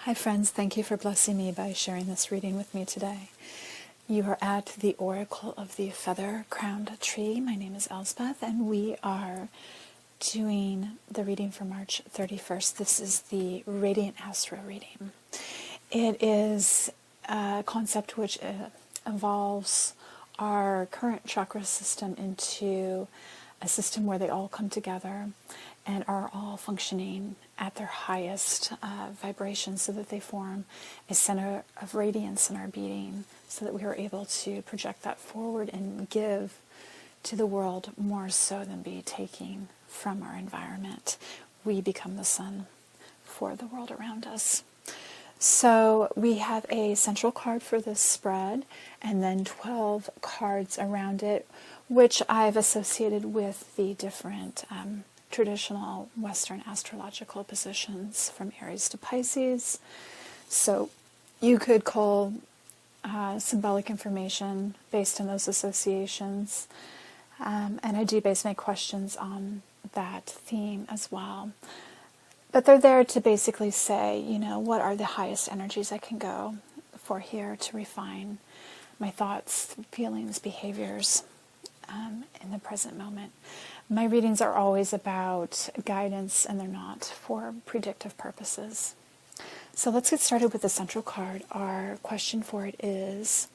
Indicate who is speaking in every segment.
Speaker 1: Hi friends, thank you for blessing me by sharing this reading with me today. You are at the Oracle of the Feather-Crowned Tree. My name is Elspeth, and we are doing the reading for March 31st. This is the Radiant Astro reading. It is a concept which evolves our current chakra system into a system where they all come together and are all functioning at their highest vibration, so that they form a center of radiance in our being, so that we are able to project that forward and give to the world more so than be taking from our environment. We become the sun for the world around us. So we have a central card for this spread, and then 12 cards around it, which I've associated with the different traditional Western astrological positions from Aries to Pisces. So you could call symbolic information based on those associations. And I do base my questions on that theme as well. But they're there to basically say, what are the highest energies I can go for here to refine my thoughts, feelings, behaviors in the present moment. My readings are always about guidance, and they're not for predictive purposes. So let's get started with the central card. Our question for it is,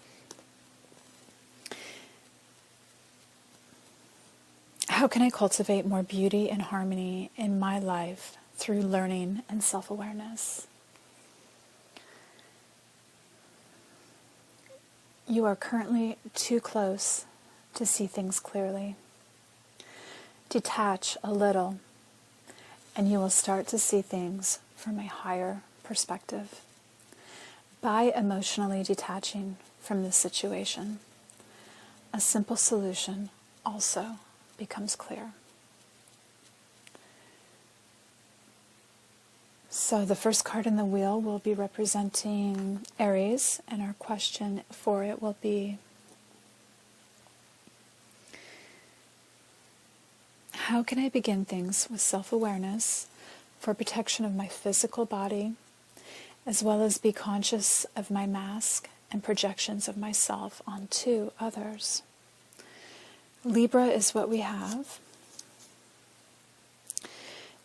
Speaker 1: how can I cultivate more beauty and harmony in my life through learning and self-awareness? You are currently too close to see things clearly. Detach a little, and you will start to see things from a higher perspective. By emotionally detaching from this situation, a simple solution also becomes clear. So the first card in the wheel will be representing Aries, and our question for it will be, how can I begin things with self-awareness for protection of my physical body, as well as be conscious of my mask and projections of myself onto others? Libra is what we have.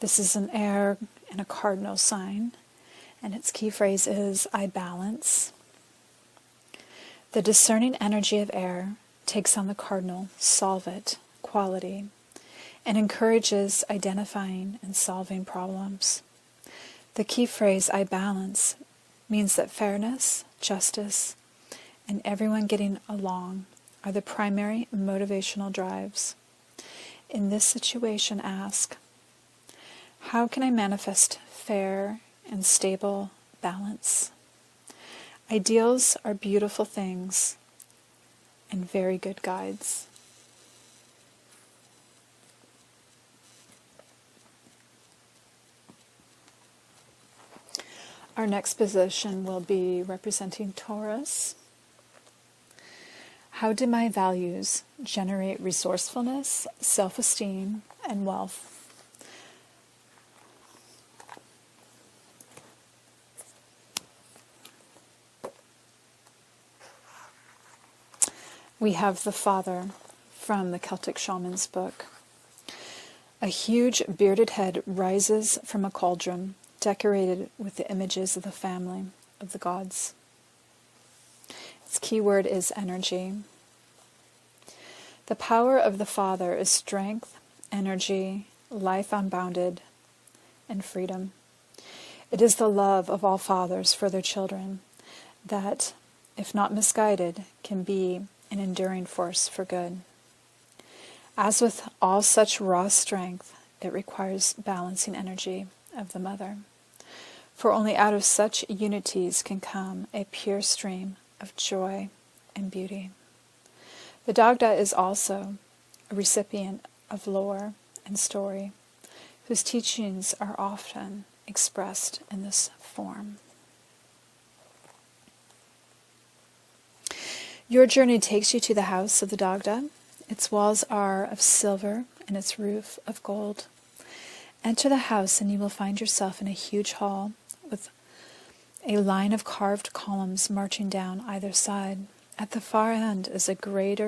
Speaker 1: This is an air and a cardinal sign, and its key phrase is, I balance. The discerning energy of air takes on the cardinal, solve it, quality, and encourages identifying and solving problems. The key phrase, I balance, means that fairness, justice, and everyone getting along are the primary motivational drives. In this situation, ask, how can I manifest fair and stable balance? Ideals are beautiful things and very good guides. Our next position will be representing Taurus. How do my values generate resourcefulness, self-esteem, and wealth? We have the Father from the Celtic Shaman's book. A huge bearded head rises from a cauldron decorated with the images of the family of the gods. Its key word is energy. The power of the Father is strength, energy, life unbounded, and freedom. It is the love of all fathers for their children that, if not misguided, can be an enduring force for good. As with all such raw strength, it requires balancing energy of the mother. For only out of such unities can come a pure stream of joy and beauty. The Dagda is also a recipient of lore and story, whose teachings are often expressed in this form. Your journey takes you to the house of the Dagda. Its walls are of silver and its roof of gold. Enter the house and you will find yourself in a huge hall with a line of carved columns marching down either side. At the far end is a great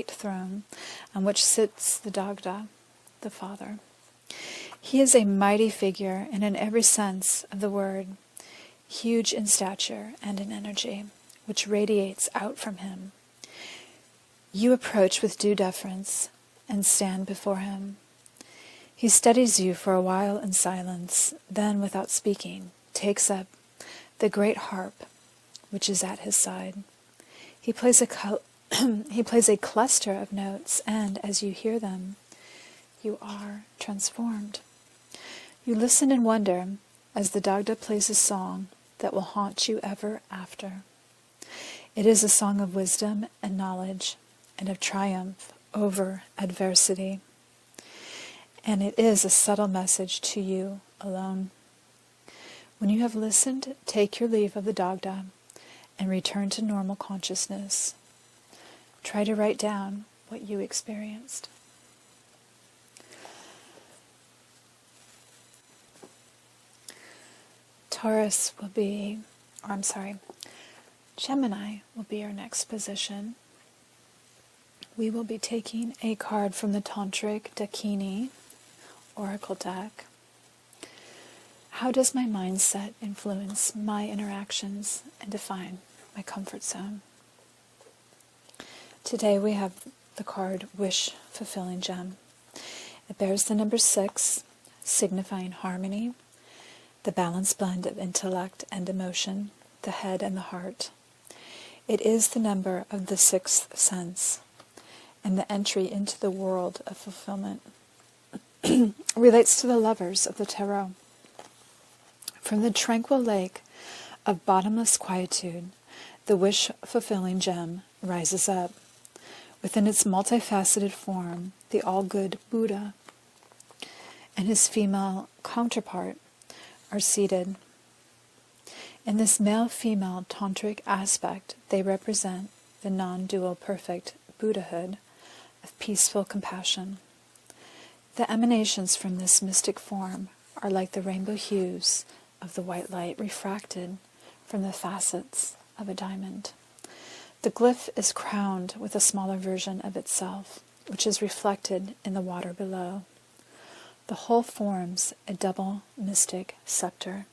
Speaker 1: throne on which sits the Dagda, the Father. He is a mighty figure, and in every sense of the word, huge in stature and in energy, which radiates out from him. You approach with due deference and stand before him. He studies you for a while in silence, then, without speaking, takes up the great harp which is at his side. He plays a cluster of notes, and as you hear them, you are transformed. You listen and wonder as the Dagda plays a song that will haunt you ever after. It is a song of wisdom and knowledge and of triumph over adversity. And it is a subtle message to you alone. When you have listened, take your leave of the Dagda and return to normal consciousness. Try to write down what you experienced. Gemini will be our next position. We will be taking a card from the Tantric Dakini Oracle deck. How does my mindset influence my interactions and define my comfort zone? Today we have the card Wish Fulfilling Gem. It bears the number 6, signifying harmony, the balanced blend of intellect and emotion, the head and the heart. It is the number of the 6th sense and the entry into the world of fulfillment. Relates to the lovers of the tarot. From the tranquil lake of bottomless quietude, the wish-fulfilling gem rises up. Within its multifaceted form, the all-good Buddha and his female counterpart are seated. In this male-female tantric aspect, they represent the non-dual perfect Buddhahood of peaceful compassion. The emanations from this mystic form are like the rainbow hues of the white light refracted from the facets of a diamond. The glyph is crowned with a smaller version of itself, which is reflected in the water below. The whole forms a double mystic scepter,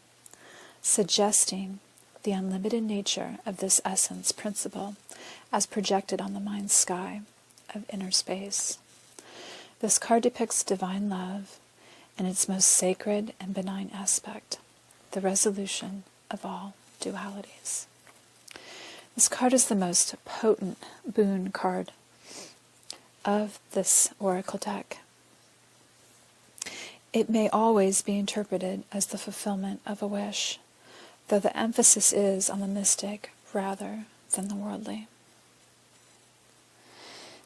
Speaker 1: suggesting the unlimited nature of this essence principle as projected on the mind's sky of inner space. This card depicts divine love in its most sacred and benign aspect, the resolution of all dualities. This card is the most potent boon card of this oracle deck. It may always be interpreted as the fulfillment of a wish, though the emphasis is on the mystic rather than the worldly.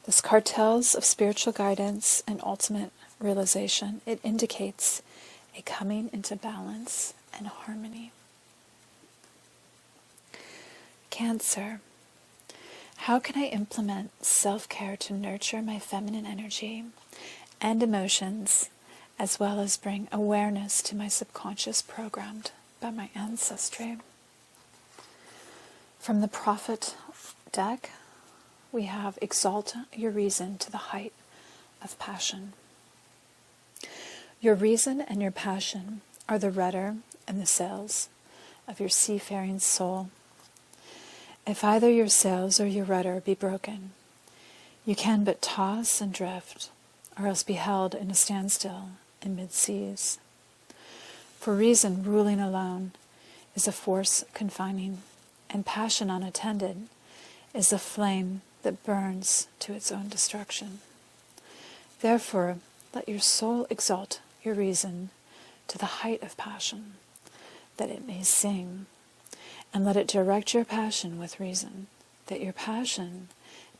Speaker 1: This card tells of spiritual guidance and ultimate realization. It indicates a coming into balance and harmony. Cancer. How can I implement self-care to nurture my feminine energy and emotions, as well as bring awareness to my subconscious programmed by my ancestry? From the Prophet deck, we have exalt your reason to the height of passion. Your reason and your passion are the rudder and the sails of your seafaring soul. If either your sails or your rudder be broken, you can but toss and drift, or else be held in a standstill in mid-seas. For reason ruling alone is a force confining, and passion unattended is a flame that burns to its own destruction. Therefore, let your soul exalt your reason to the height of passion, that it may sing, and let it direct your passion with reason, that your passion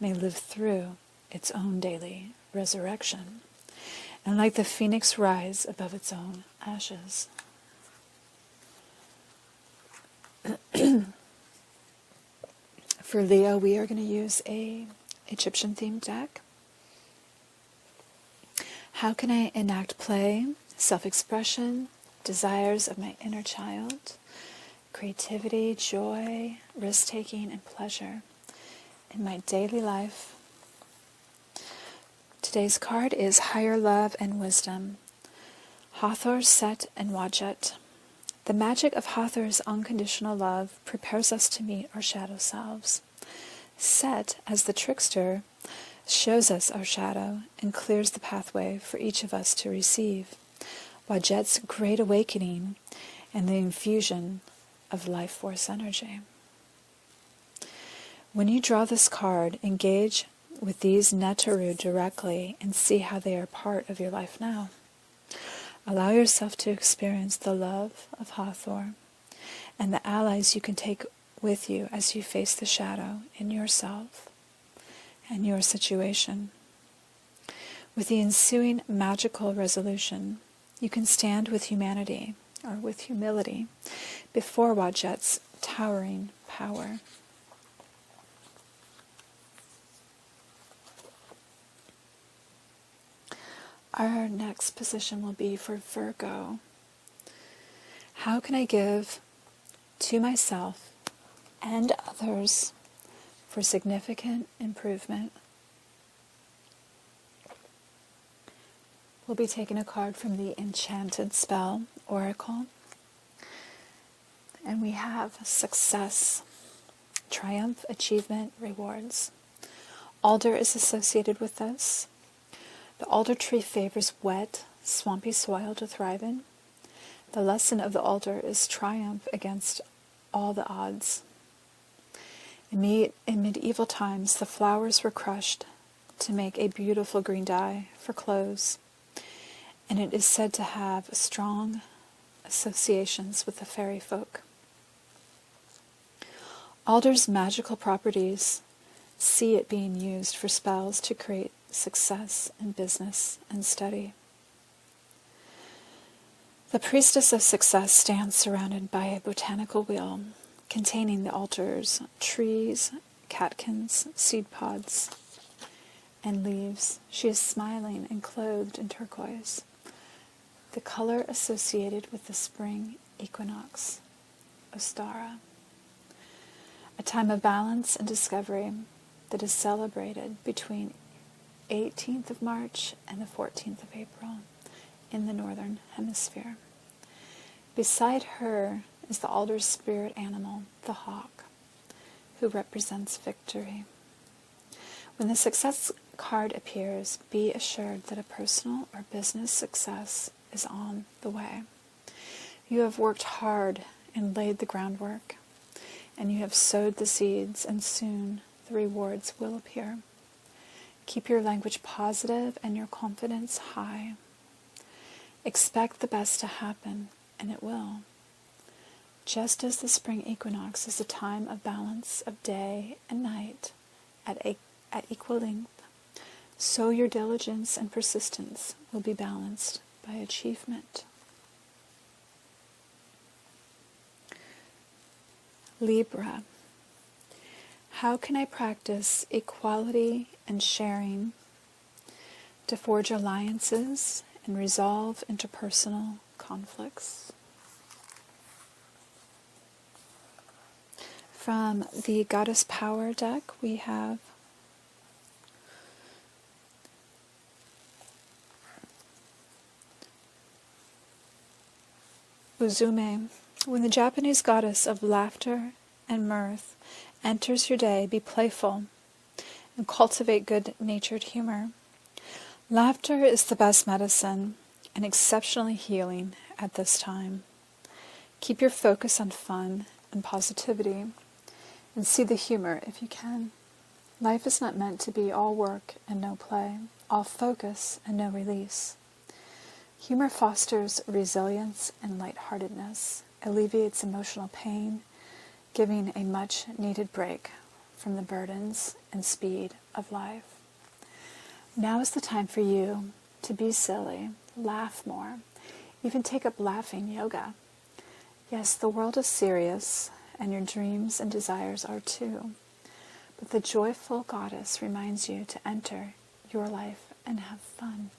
Speaker 1: may live through its own daily resurrection, and like the phoenix rise above its own ashes. For Leo, we are going to use a Egyptian-themed deck. How can I enact play, self-expression, desires of my inner child creativity, joy, risk-taking, and pleasure in my daily life. Today's card is Higher Love and Wisdom. Hathor, Set, and Wadjet. The magic of Hathor's unconditional love prepares us to meet our shadow selves. Set, as the trickster, shows us our shadow and clears the pathway for each of us to receive Wadjet's great awakening and the infusion of life force energy. When you draw this card, engage with these Netaru directly and see how they are part of your life now. Allow yourself to experience the love of Hathor and the allies you can take with you as you face the shadow in yourself and your situation. With the ensuing magical resolution, you can stand with humanity, or with humility, before Wadjet's towering power. Our next position will be for Virgo. How can I give to myself and others for significant improvement? We'll be taking a card from the Enchanted Spell Oracle. And we have success, triumph, achievement, rewards. Alder is associated with this. The alder tree favors wet, swampy soil to thrive in. The lesson of the alder is triumph against all the odds. In medieval times, the flowers were crushed to make a beautiful green dye for clothes, and it is said to have strong associations with the fairy folk. Alder's magical properties see it being used for spells to create success in business and study. The priestess of success stands surrounded by a botanical wheel containing the altar's trees, catkins, seed pods, and leaves. She is smiling and clothed in turquoise, the color associated with the spring equinox, Ostara, a time of balance and discovery that is celebrated between 18th of March and the 14th of April in the Northern Hemisphere. Beside her is the alder's spirit animal, the hawk, who represents victory. When the success card appears, be assured that a personal or business success is on the way. You have worked hard and laid the groundwork, and you have sowed the seeds, and soon the rewards will appear. Keep your language positive and your confidence high. Expect the best to happen, and it will. Just as the spring equinox is a time of balance of day and night at equal length, so your diligence and persistence will be balanced by achievement. Libra. How can I practice equality and sharing to forge alliances and resolve interpersonal conflicts? From the Goddess Power deck, we have Uzume. When the Japanese goddess of laughter and mirth enters your day, be playful and cultivate good-natured humor. Laughter is the best medicine and exceptionally healing at this time. Keep your focus on fun and positivity and see the humor if you can. Life is not meant to be all work and no play, all focus and no release. Humor fosters resilience and lightheartedness, alleviates emotional pain, giving a much-needed break from the burdens and speed of life. Now is the time for you to be silly, laugh more, even take up laughing yoga. Yes, the world is serious, and your dreams and desires are too, but the joyful goddess reminds you to enter your life and have fun.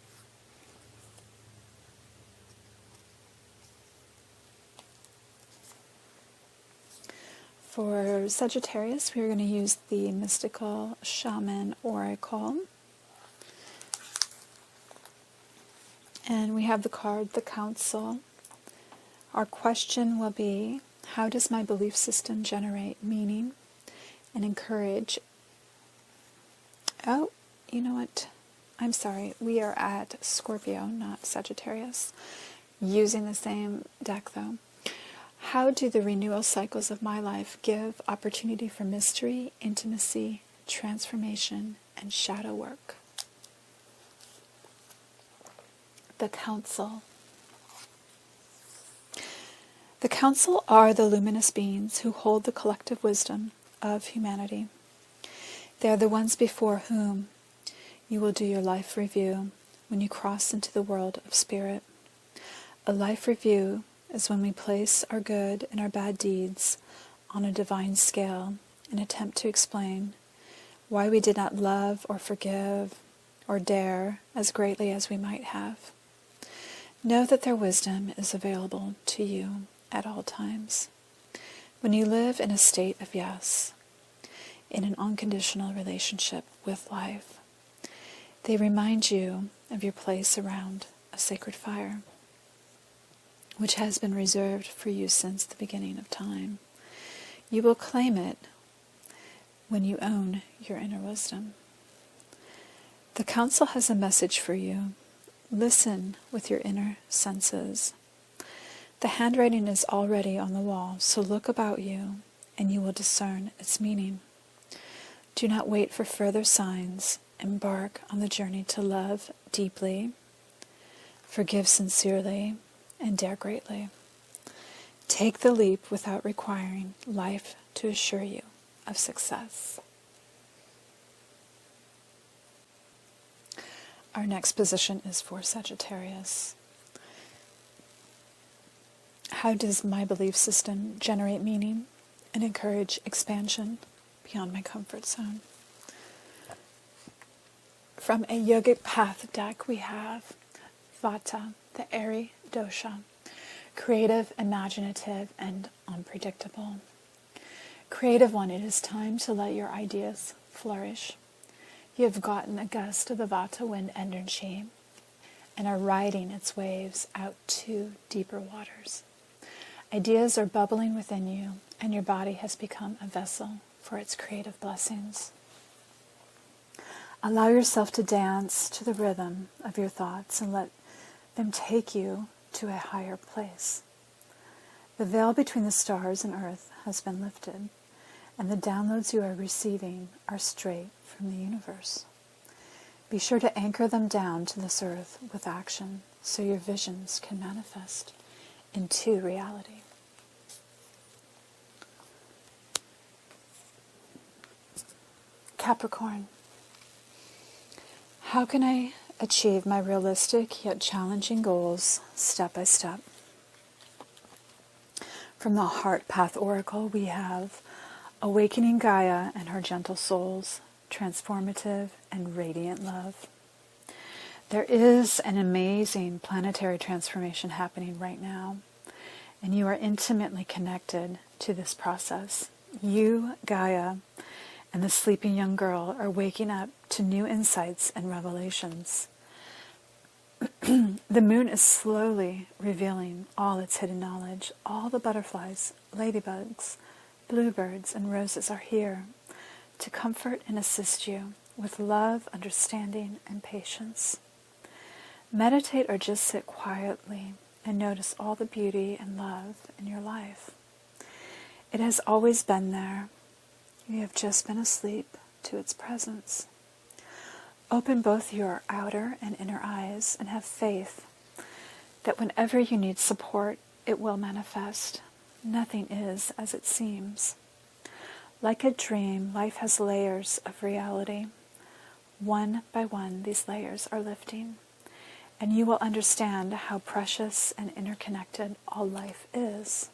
Speaker 1: For Sagittarius, we are going to use the Mystical Shaman Oracle. And we have the card, the Council. Our question will be, how does my belief system generate meaning and encourage... Oh, you know what? I'm sorry. We are at Scorpio, not Sagittarius. Using the same deck, though. How do the renewal cycles of my life give opportunity for mystery, intimacy, transformation, and shadow work? The Council. The Council are the luminous beings who hold the collective wisdom of humanity. They are the ones before whom you will do your life review when you cross into the world of spirit. A life review is when we place our good and our bad deeds on a divine scale and attempt to explain why we did not love or forgive or dare as greatly as we might have. Know that their wisdom is available to you at all times. When you live in a state of yes, in an unconditional relationship with life, they remind you of your place around a sacred fire, which has been reserved for you since the beginning of time. You will claim it when you own your inner wisdom. The Council has a message for you. Listen with your inner senses. The handwriting is already on the wall, so look about you and you will discern its meaning. Do not wait for further signs. Embark on the journey to love deeply, forgive sincerely, and dare greatly. Take the leap without requiring life to assure you of success. Our next position is for Sagittarius. How does my belief system generate meaning and encourage expansion beyond my comfort zone? From a yogic path deck, we have Vata, the Aries dosha, creative, imaginative, and unpredictable. Creative one, it is time to let your ideas flourish. You have gotten a gust of the Vata wind energy and are riding its waves out to deeper waters. Ideas are bubbling within you, and your body has become a vessel for its creative blessings. Allow yourself to dance to the rhythm of your thoughts and let them take you to a higher place. The veil between the stars and earth has been lifted, and the downloads you are receiving are straight from the universe. Be sure to anchor them down to this earth with action so your visions can manifest into reality. Capricorn. How can I achieve my realistic yet challenging goals step by step? From the Heart Path Oracle, we have Awakening Gaia and her gentle souls, transformative and radiant love. There is an amazing planetary transformation happening right now, and you are intimately connected to this process. You, Gaia, and the sleeping young girl are waking up to new insights and revelations. The moon is slowly revealing all its hidden knowledge. All the butterflies, ladybugs, bluebirds, and roses are here to comfort and assist you with love, understanding, and patience. Meditate or just sit quietly and notice all the beauty and love in your life. It has always been there. You have just been asleep to its presence. Open both your outer and inner eyes and have faith that whenever you need support, it will manifest. Nothing is as it seems. Like a dream, life has layers of reality. One by one, these layers are lifting, and you will understand how precious and interconnected all life is.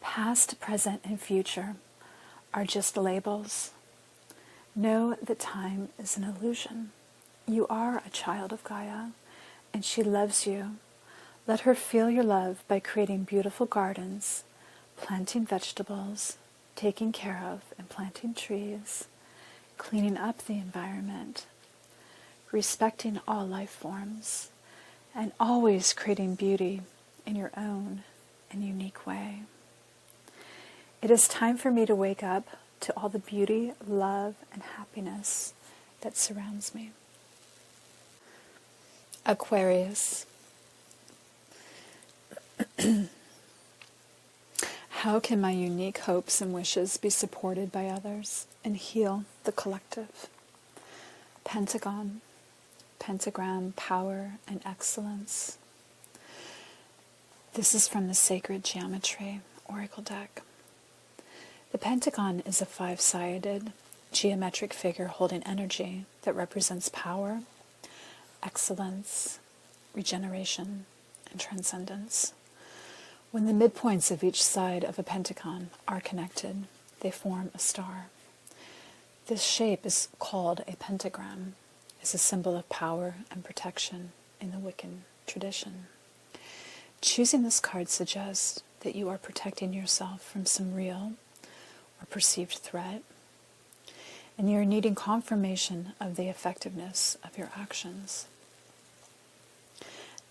Speaker 1: Past, present, and future are just labels. Know that time is an illusion. You are a child of Gaia, and she loves you. Let her feel your love by creating beautiful gardens, planting vegetables, taking care of and planting trees, cleaning up the environment, respecting all life forms, and always creating beauty in your own and unique way. It is time for me to wake up to all the beauty, love, and happiness that surrounds me. Aquarius. How can my unique hopes and wishes be supported by others and heal the collective? Pentagon, pentagram, power and excellence. This is from the Sacred Geometry Oracle deck. The pentagon is a 5-sided geometric figure holding energy that represents power, excellence, regeneration, and transcendence. When the midpoints of each side of a pentagon are connected, they form a star. This shape is called a pentagram, is a symbol of power and protection in the Wiccan tradition. Choosing this card suggests that you are protecting yourself from some real or perceived threat, and you're needing confirmation of the effectiveness of your actions.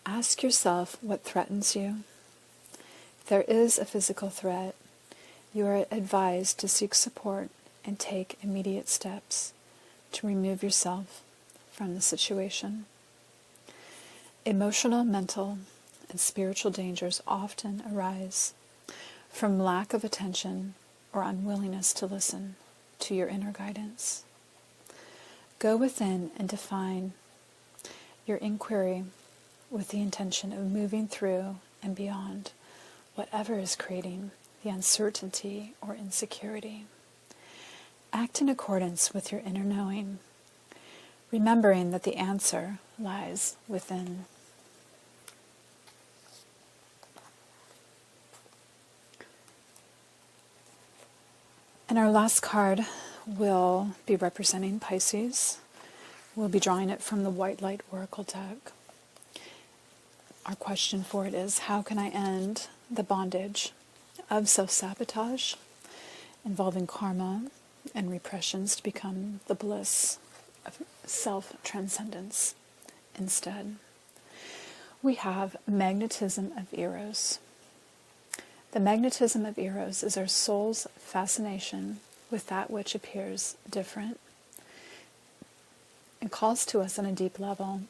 Speaker 1: Ask yourself what threatens you. If there is a physical threat, you are advised to seek support and take immediate steps to remove yourself from the situation. Emotional, mental, and spiritual dangers often arise from lack of attention or unwillingness to listen to your inner guidance. Go within and define your inquiry with the intention of moving through and beyond whatever is creating the uncertainty or insecurity. Act in accordance with your inner knowing, remembering that the answer lies within. And our last card will be representing Pisces. We'll be drawing it from the White Light Oracle deck. Our question for it is, how can I end the bondage of self-sabotage involving karma and repressions to become the bliss of self-transcendence instead? We have magnetism of Eros. The magnetism of Eros is our soul's fascination with that which appears different and calls to us on a deep level.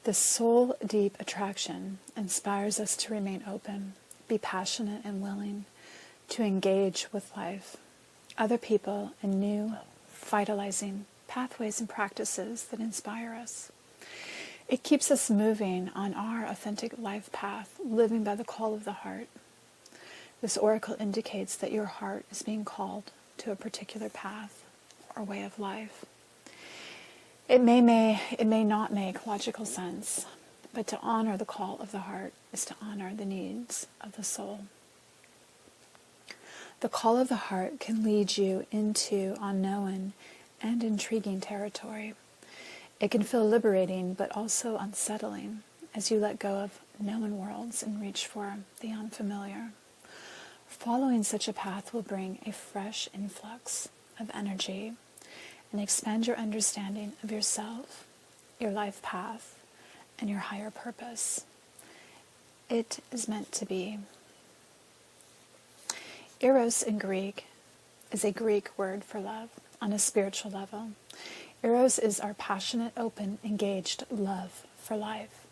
Speaker 1: This soul-deep attraction inspires us to remain open, be passionate and willing to engage with life, other people, and new, vitalizing pathways and practices that inspire us. It keeps us moving on our authentic life path, living by the call of the heart. This oracle indicates that your heart is being called to a particular path or way of life. It may not make logical sense, but to honor the call of the heart is to honor the needs of the soul. The call of the heart can lead you into unknown and intriguing territory. It can feel liberating but also unsettling as you let go of known worlds and reach for the unfamiliar. Following such a path will bring a fresh influx of energy and expand your understanding of yourself, your life path, and your higher purpose. It is meant to be. Eros in Greek is a Greek word for love on a spiritual level. Eros is our passionate, open, engaged love for life.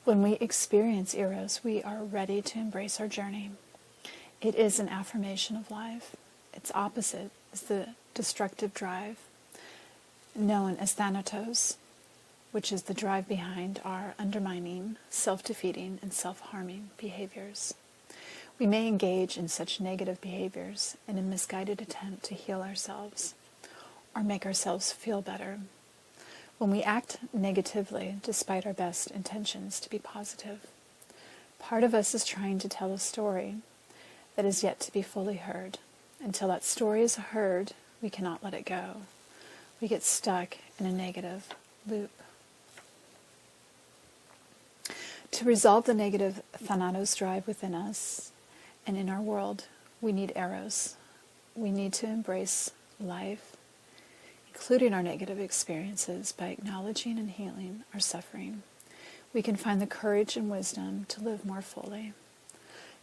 Speaker 1: When we experience Eros, we are ready to embrace our journey. It is an affirmation of life. Its opposite is the destructive drive, known as Thanatos, which is the drive behind our undermining, self-defeating, and self-harming behaviors. We may engage in such negative behaviors in a misguided attempt to heal ourselves or make ourselves feel better. When we act negatively despite our best intentions to be positive, part of us is trying to tell a story that is yet to be fully heard. Until that story is heard, we cannot let it go. We get stuck in a negative loop. To resolve the negative Thanatos drive within us and in our world, we need arrows. We need to embrace life, including our negative experiences, by acknowledging and healing our suffering. We can find the courage and wisdom to live more fully.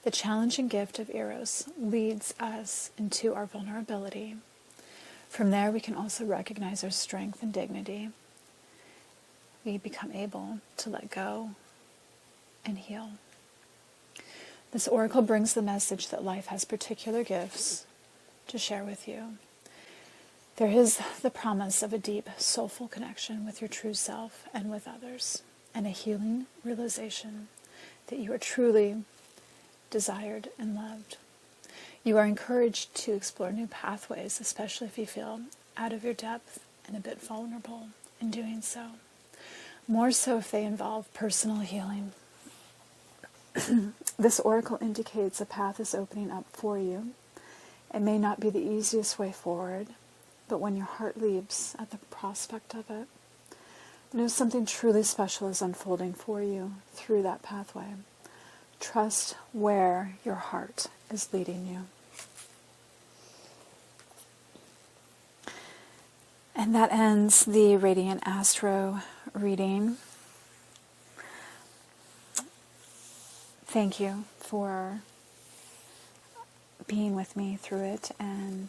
Speaker 1: The challenging gift of Eros leads us into our vulnerability. From there, we can also recognize our strength and dignity. We become able to let go and heal. This oracle brings the message that life has particular gifts to share with you. There is the promise of a deep, soulful connection with your true self and with others, and a healing realization that you are truly desired and loved. You are encouraged to explore new pathways, especially if you feel out of your depth and a bit vulnerable in doing so. More so if they involve personal healing. This oracle indicates a path is opening up for you. It may not be the easiest way forward, but when your heart leaps at the prospect of it, know something truly special is unfolding for you through that pathway. Trust where your heart is leading you. And that ends the Radiant Astro reading. Thank you for being with me through it, and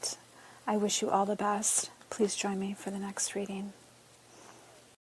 Speaker 1: I wish you all the best. Please join me for the next reading.